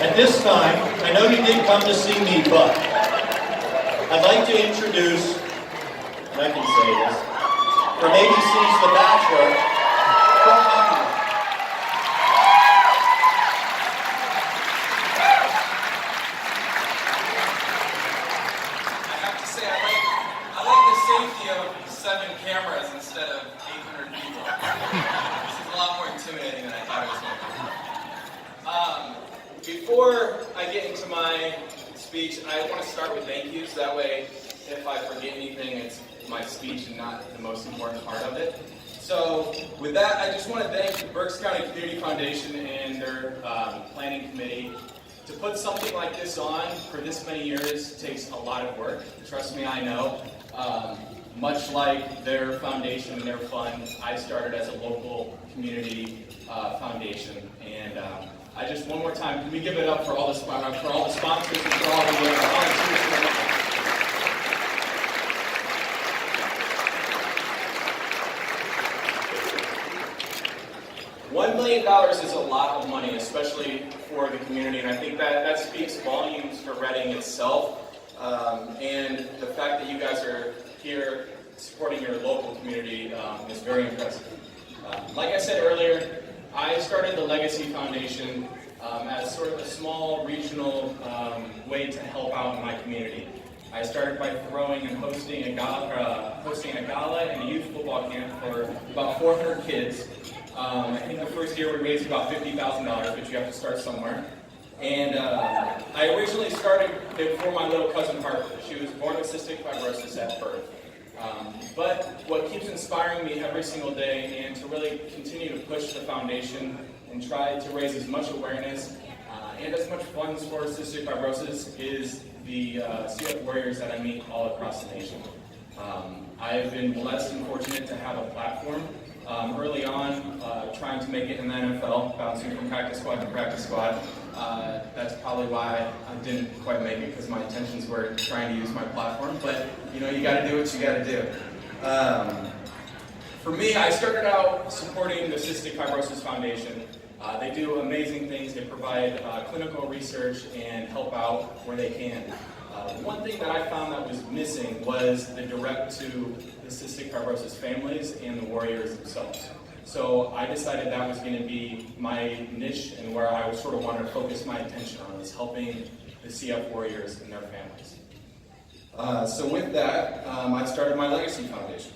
At this time, I know you didn't come to see me, but I'd like to introduce, and I can say this, from ABC's The Bachelor, Colton Underwood. I have to say, I like the safety of 7 cameras instead of 800 people. This is a lot more intimidating than I thought it was going to be. Before I get into my speech, I want to start with thank yous. That way, if I forget anything, it's my speech and not the most important part of it. So, with that, I just want to thank the Berks County Community Foundation and their planning committee. To put something like this on for this many years takes a lot of work. Trust me, I know. Much like their foundation and their fund, I started as a local community foundation. And I just, one more time, can we give it up for all the sponsors and for all the volunteers? $1 million is a lot of money, especially for the community, and I think that speaks volumes for Reading itself. And the fact that you guys are here supporting your local community is very impressive. Like I said earlier, I started the Legacy Foundation as sort of a small regional way to help out in my community. I started by throwing and hosting a gala and a youth football camp for about 400 kids. I think the first year we raised about $50,000, but you have to start somewhere. And I originally started it for my little cousin Harper. She was born with cystic fibrosis at birth. But what keeps inspiring me every single day and to really continue to push the foundation and try to raise as much awareness and as much funds for cystic fibrosis is the CF warriors that I meet all across the nation. I have been blessed and fortunate to have a platform early on, trying to make it in the NFL, bouncing from practice squad to practice squad. That's probably why I didn't quite make it, because my intentions were trying to use my platform. But you know, you got to do what you got to do. For me, I started out supporting the Cystic Fibrosis Foundation. They do amazing things. They provide clinical research and help out where they can. One thing that I found that was missing was the direct to the cystic fibrosis families and the warriors themselves. So I decided that was going to be my niche and where I sort of wanted to focus my attention on, is helping the CF warriors and their families. So with that, I started my Legacy Foundation.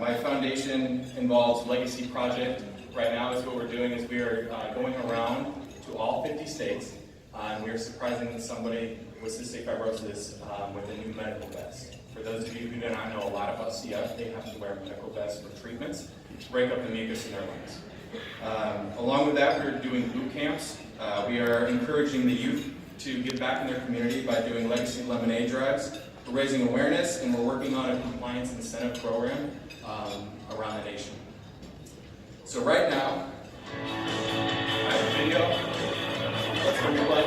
My foundation involves Legacy Project. Right now is what we're doing is we are going around to all 50 states, and we are surprising somebody with cystic fibrosis with a new medical vest. For those of you who do not know a lot about CF, they have to wear medical vests for treatments to break up the mucus in their lungs. Along with that, we're doing boot camps. We are encouraging the youth to give back in their community by doing Legacy Lemonade drives. We're raising awareness, and we're working on a compliance incentive program around the nation. So right now, I have a video. Let's replay.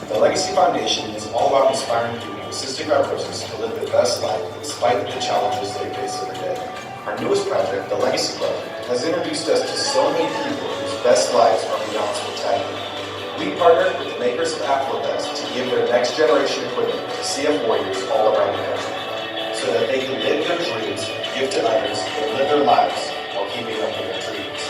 The Legacy Foundation is all about inspiring people with cystic fibrosis to live their best life despite the challenges they face every day. Our newest project, the Legacy Project, has introduced us to so many people whose best lives are beyond spectacular. We partnered with the makers of AffloVest to give their next generation equipment to CF warriors all around the country, so that they can live their dreams, give to others, and live their lives while keeping up with their treatments.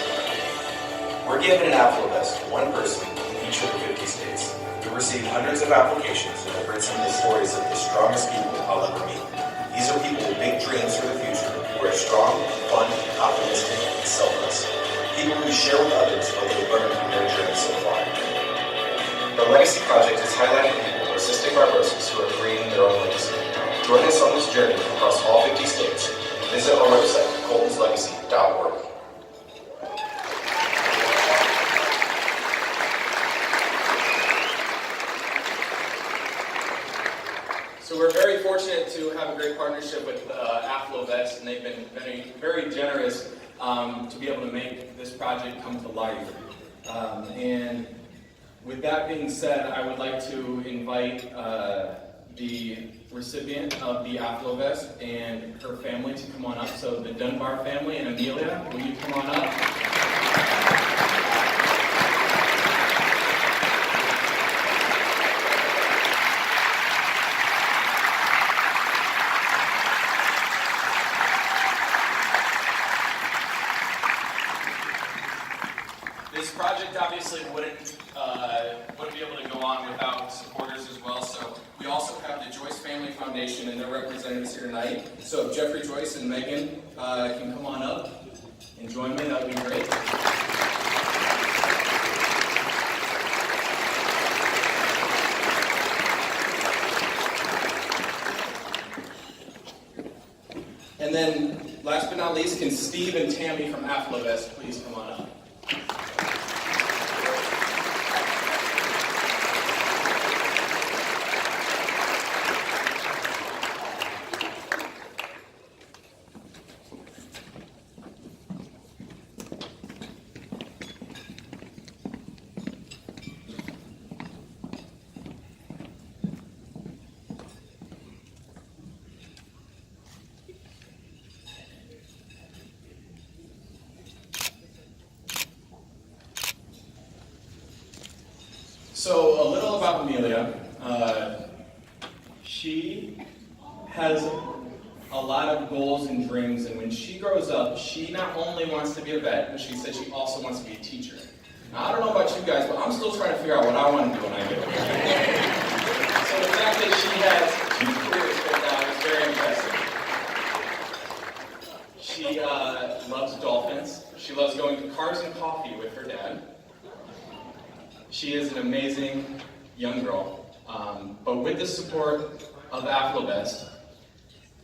We're giving an AffloVest to one person in each of the 50 states. We've received hundreds of applications, and I've heard some of the stories of the strongest people I'll ever meet. These are people with big dreams for the future, who are strong, fun, optimistic, and selfless. People who share with others what they've learned from their journey so far. The Legacy Project is highlighting people with cystic fibrosis who are creating their own legacy. Join us on this journey across all 50 states. Visit our website, coltonslegacy.org. So we're very fortunate to have a great partnership with AffloVest, and they've been very generous to be able to make this project come to life. And with that being said, I would like to invite the recipient of the AffloVest and her family to come on up. So the Dunbar family and Amelia, will you come on up? project obviously wouldn't be able to go on without supporters as well. So we also have the Joyce Family Foundation and their representatives here tonight. So if Jeffrey, Joyce, and Megan can come on up and join me, that would be great. And then, last but not least, can Steve and Tammy from AffloVest please come on up? So a little about Amelia. She has a lot of goals and dreams, and when she grows up, she not only wants to be a vet, but she said she also wants to be a teacher. Now, I don't know about you guys, but I'm still trying to figure out what I want to do when I get older. So the fact that she has 2 careers right now is very impressive. She loves dolphins. She loves going to Cars and Coffee with her dad. She is an amazing young girl, but with the support of AffloVest,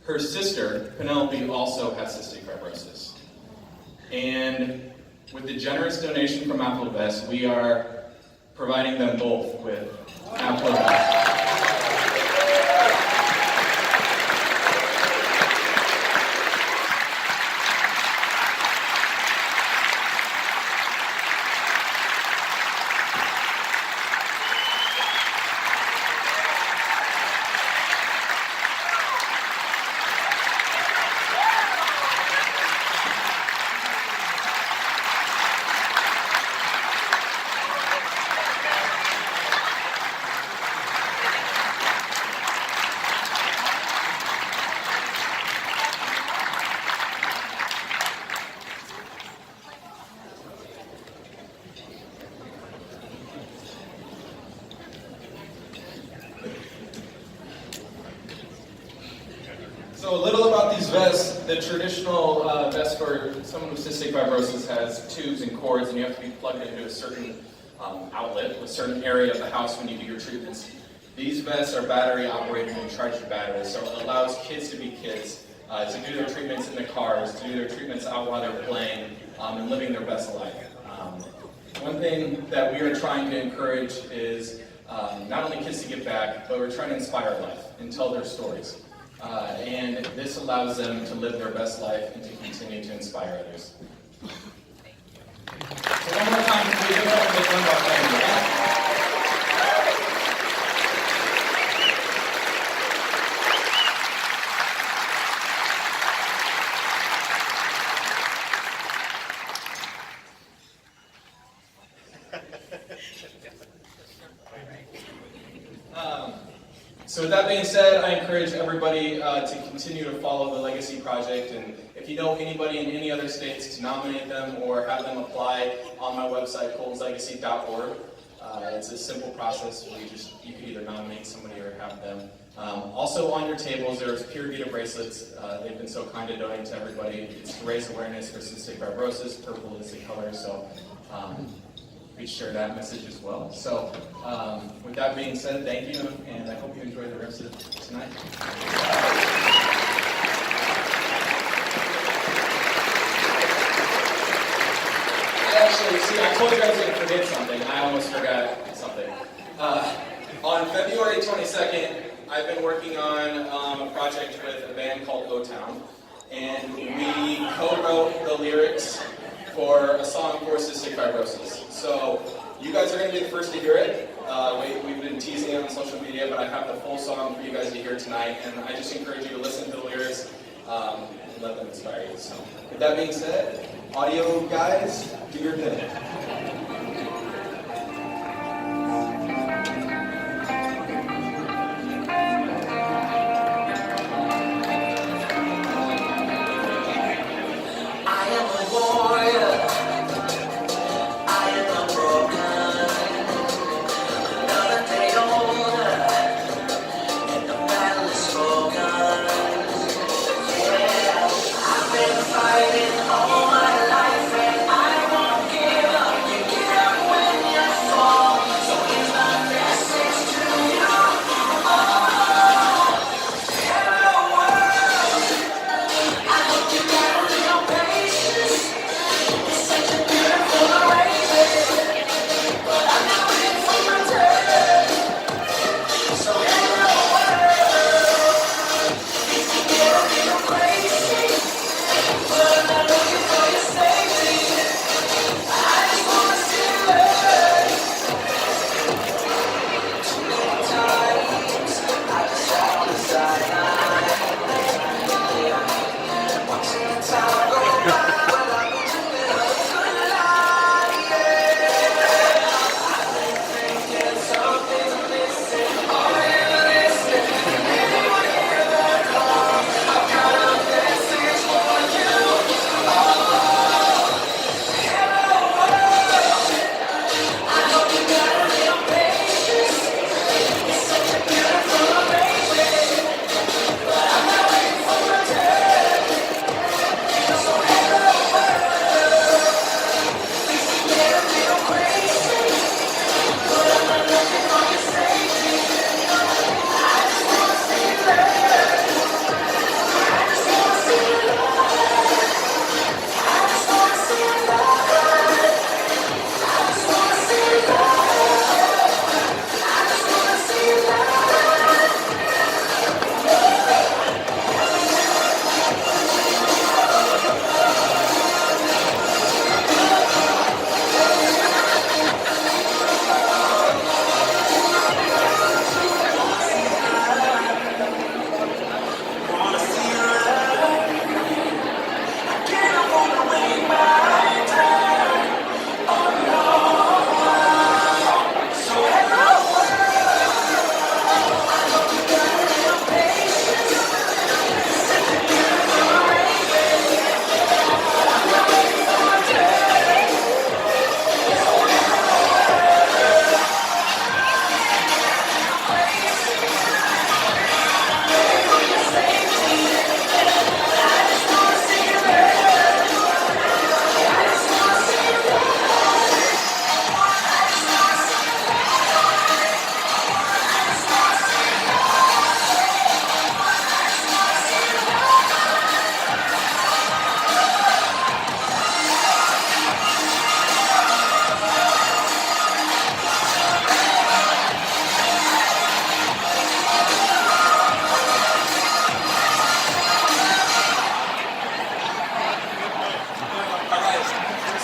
her sister, Penelope, also has cystic fibrosis. And with the generous donation from AffloVest, we are providing them both with AffloVest. So a little about these vests. The traditional vest for someone with cystic fibrosis has tubes and cords, and you have to be plugged into a certain outlet, a certain area of the house when you do your treatments. These vests are battery operated and charged with batteries, so it allows kids to be kids, to do their treatments in the cars, to do their treatments out while they're playing, and living their best life. One thing that we are trying to encourage is not only kids to give back, but we're trying to inspire life and tell their stories. And this allows them to live their best life and to continue to inspire others. So one more time, can we give it up for the Fundraising family? So with that being said, I encourage everybody to continue to follow the Legacy Project, and if you know anybody in any other states, to nominate them or have them apply on my website, coltonslegacy.org. It's a simple process where you can either nominate somebody or have them. Also on your tables, there's Pure Vita bracelets. They've been so kind to donate to everybody. It's to raise awareness for cystic fibrosis. Purple is the color, so please share that message as well. So with that being said, thank you, and I hope you enjoy the rest of tonight. Actually, see, I told you I was going to forget something. I almost forgot something. On February 22nd, I've been working on a project with a band called O-Town, and we co-wrote the lyrics for a song for cystic fibrosis. So you guys are going to be the first to hear it. We've been teasing it on social media, but I have the full song for you guys to hear tonight, and I just encourage you to listen to the lyrics and let them inspire you. So with that being said, audio guys, do your thing. I am a warrior. I am a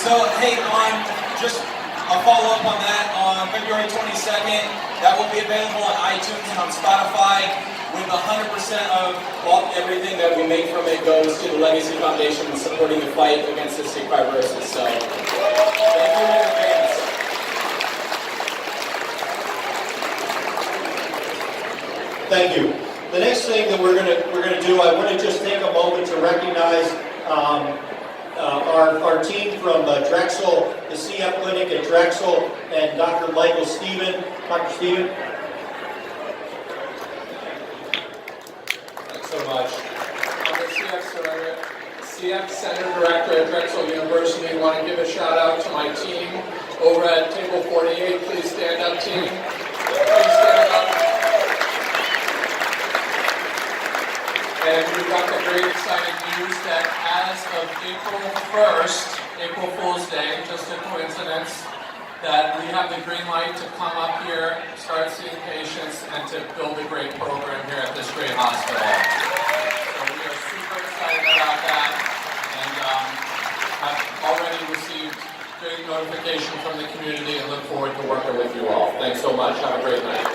So, hey, just a follow-up on that, on February 22nd, that will be available on iTunes and on Spotify, with 100% of everything that we make from it goes to the Legacy Foundation and supporting the fight against cystic fibrosis. So, thank you in advance. Thank you. The next thing that we're gonna do, I want to just take a moment to recognize our team from Drexel, the CF Clinic at Drexel, and Dr. Michael Stephen. Dr. Stephen. Thanks so much. I'm the CF Center Director at Drexel University. I want to give a shout out to my team over at table 48. Please stand up, team. Please stand up. And we've got the very exciting news that as of April 1st, April Fool's Day, just a coincidence, that we have the green light to come up here, start seeing patients, and to build a great program here at this great hospital. So we are super excited about that, and I've already received great notification from the community and look forward to working with you all. Thanks so much. Have a great night.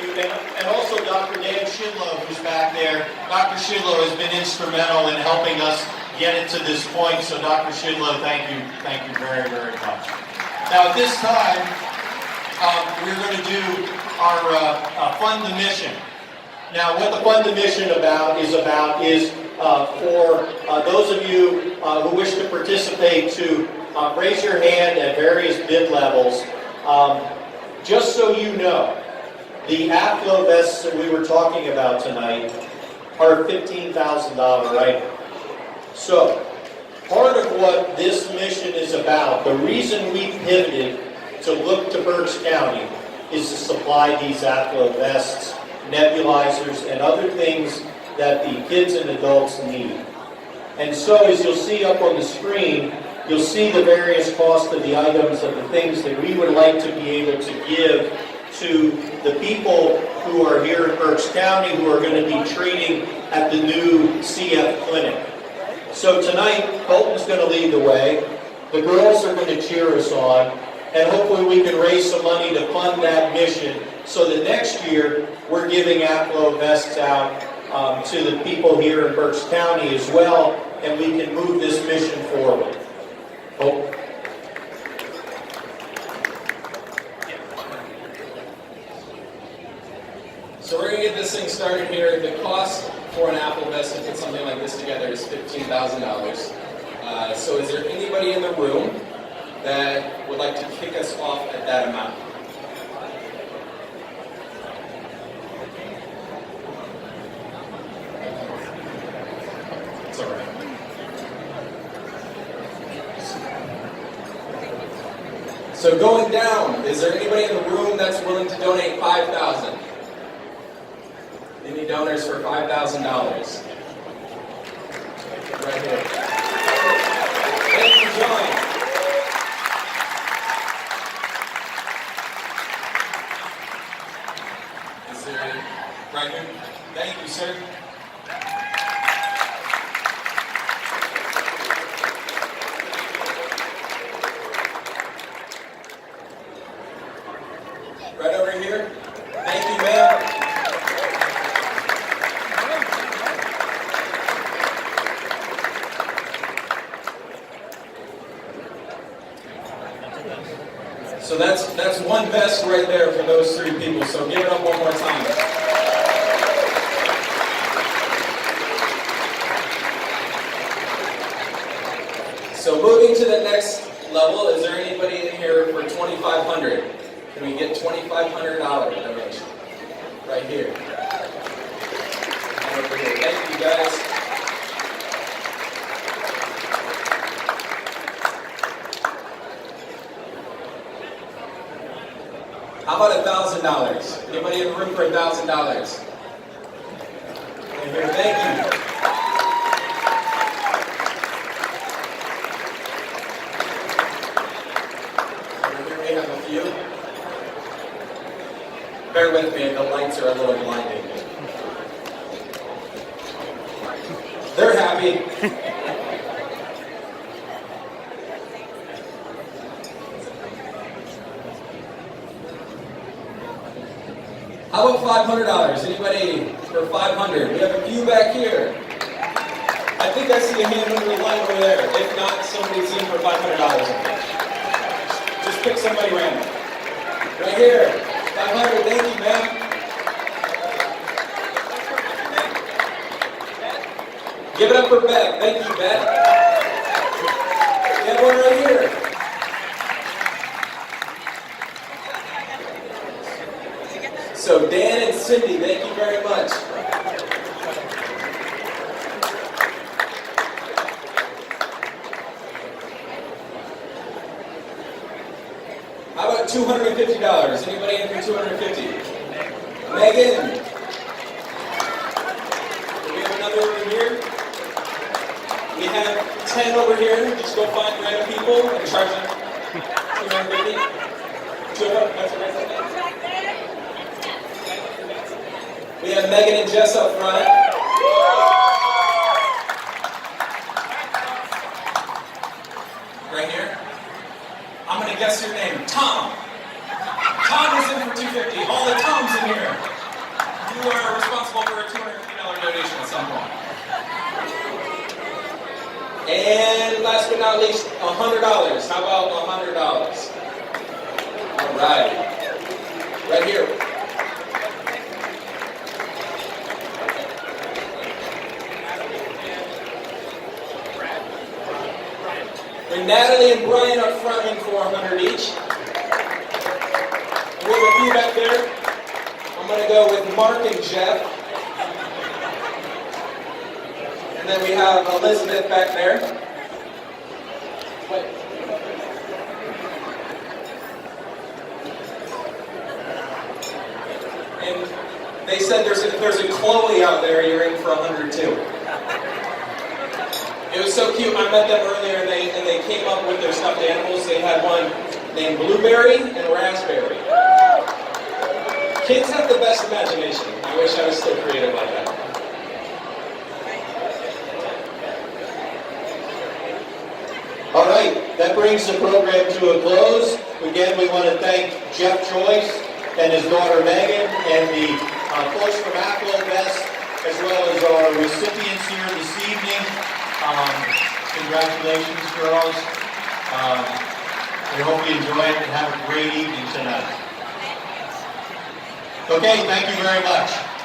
And also Dr. Dan Shidlow, who's back there. Dr. Shidlow has been instrumental in helping us get it to this point. So Dr. Shidlow, thank you very, very much. Now at this time, we're going to do our Fund the Mission. Now what the Fund the Mission is for those of you who wish to participate to raise your hand at various bid levels. Just so you know, the AFLO vests that we were talking about tonight are $15,000, right? So, part of what this mission is about, the reason we pivoted to look to Berks County is to supply these AFLO vests, nebulizers, and other things that the kids and adults need. And so, as you'll see up on the screen, you'll see the various costs of the items and the things that we would like to be able to give to the people who are here in Berks County who are going to be treating at the new CF clinic. So tonight, Colton's going to lead the way. The girls are going to cheer us on, and hopefully we can raise some money to fund that mission so that next year we're giving Aplo vests out to the people here in Berks County as well, and we can move this mission forward. Hope. So we're going to get this thing started here. The cost for an Apple vest to put something like this together is $15,000. So is there anybody in the room that would like to kick us off at that amount? It's all right. So going down, is there anybody in the room that's willing to donate $5,000? Any donors for $5,000? Right here. Thank you, John. Is there any? Right here. Thank you, sir. Right over here. Thank you, ma'am. So that's one vest right there for those three people. So give it up one more time. So moving to the next level, is there anybody in here for $2,500? Can we get $2,500 donation? Right here. And over here. Thank you, guys. How about $1,000? Anybody in the room for $1,000? Thank you. Over here we have a few. Bear with me, the lights are a little blinding. They're happy. How about $500? Anybody for $500? We have a few back here. I think I see a hand under the line over there. If not, somebody's in for $500. Just pick somebody random. Right here. 500. Thank you, ma'am. Give it up for Beth. Thank you, Beth. We have one right here. So Dan and Cindy, thank you very much. How about $250? Anybody in for $250? Megan. Do we have another over here? We have 10 over here. Just go find random people and charge them $250. That's what I said. We have Megan and Jess up front. Right here. I'm going to guess your name. Tom. Tom is in for $250. All the Toms in here. You are responsible for a $250 donation at some point. And last but not least, $100. How about $100? All right. Right here. And Natalie and Brian up front in for $100 each. We have a few back there. I'm going to go with Mark and Jeff. And then we have Elizabeth back there. And they said there's a Chloe out there. You're in for $100 too. It was so cute. I met them earlier, and they came up with their stuffed animals. They had one named Blueberry and Raspberry. Kids have the best imagination. I wish I was still creative like that. All right, that brings the program to a close. Again, we want to thank Jeff Joyce, and his daughter Megan, and the folks from Aclo Best, as well as our recipients here this evening. Congratulations, girls. We hope you enjoy it and have a great evening tonight. Okay, thank you very much.